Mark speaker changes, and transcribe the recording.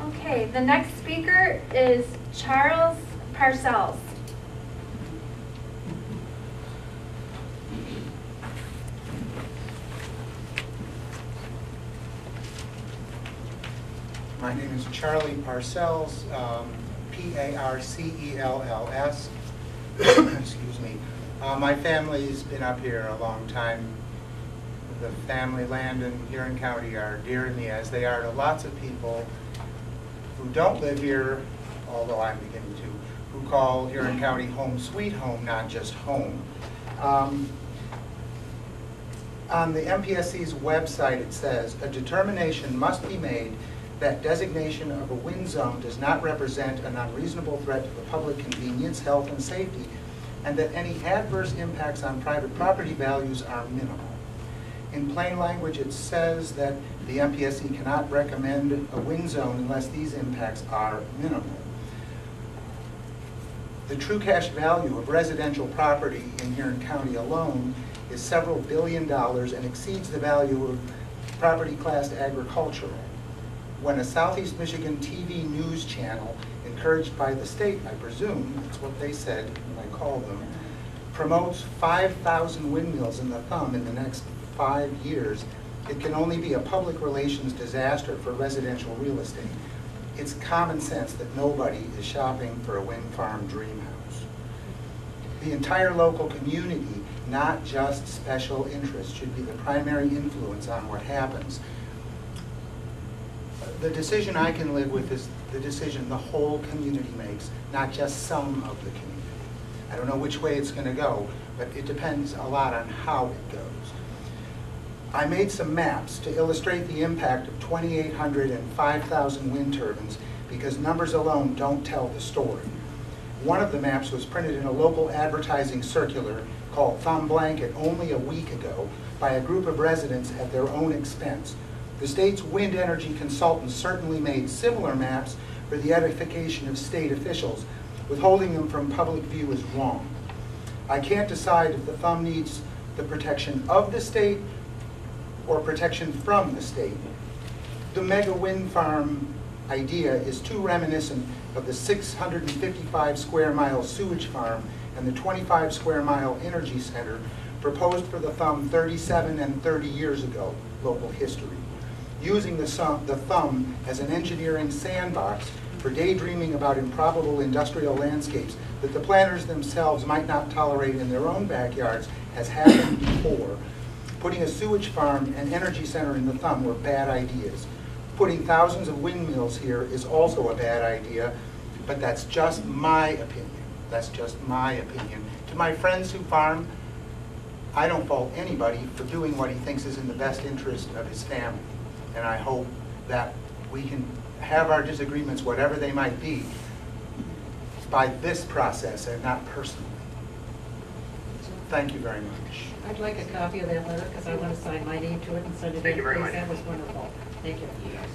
Speaker 1: Okay, the next speaker is Charles Parcells.
Speaker 2: My name is Charlie Parcells, P-A-R-C-E-L-L-S. Excuse me. My family's been up here a long time. The family land in Huron County are dear to me, as they are to lots of people who don't live here, although I'm beginning to, who call Huron County home sweet home, not just home. On the MPSC's website it says, a determination must be made that designation of a wind zone does not represent an unreasonable threat to the public convenience, health, and safety, and that any adverse impacts on private property values are minimal. In plain language, it says that the MPSC cannot recommend a wind zone unless these impacts are minimal. The true cash value of residential property in Huron County alone is several $billions and exceeds the value of property classed agricultural. When a Southeast Michigan TV news channel, encouraged by the state, I presume, that's what they said when I called them, promotes 5,000 windmills in the thumb in the next 5 years, it can only be a public relations disaster for residential real estate. It's common sense that nobody is shopping for a wind farm dream house. The entire local community, not just special interests, should be the primary influence on what happens. The decision I can live with is the decision the whole community makes, not just some of the community. I don't know which way it's going to go, but it depends a lot on how it goes. I made some maps to illustrate the impact of 2,800 and 5,000 wind turbines because numbers alone don't tell the story. One of the maps was printed in a local advertising circular called Thumb Blanket only a week ago by a group of residents at their own expense. The state's wind energy consultants certainly made similar maps for the edification of state officials. Withholding them from public view is wrong. I can't decide if the thumb needs the protection of the state or protection from the state. The mega wind farm idea is too reminiscent of the 655 square mile sewage farm and the 25 square mile energy center proposed for the thumb 37 and 30 years ago, local history. Using the thumb as an engineering sandbox for daydreaming about improbable industrial landscapes that the planners themselves might not tolerate in their own backyards has happened before. Putting a sewage farm and energy center in the thumb were bad ideas. Putting thousands of windmills here is also a bad idea, but that's just my opinion. That's just my opinion. To my friends who farm, I don't fault anybody for doing what he thinks is in the best interest of his family. And I hope that we can have our disagreements, whatever they might be, by this process and not personally. Thank you very much.
Speaker 3: I'd like a copy of that letter because I want to sign my name to it and send it in.
Speaker 4: Thank you very much.
Speaker 3: That was wonderful. Thank you.
Speaker 4: Yes.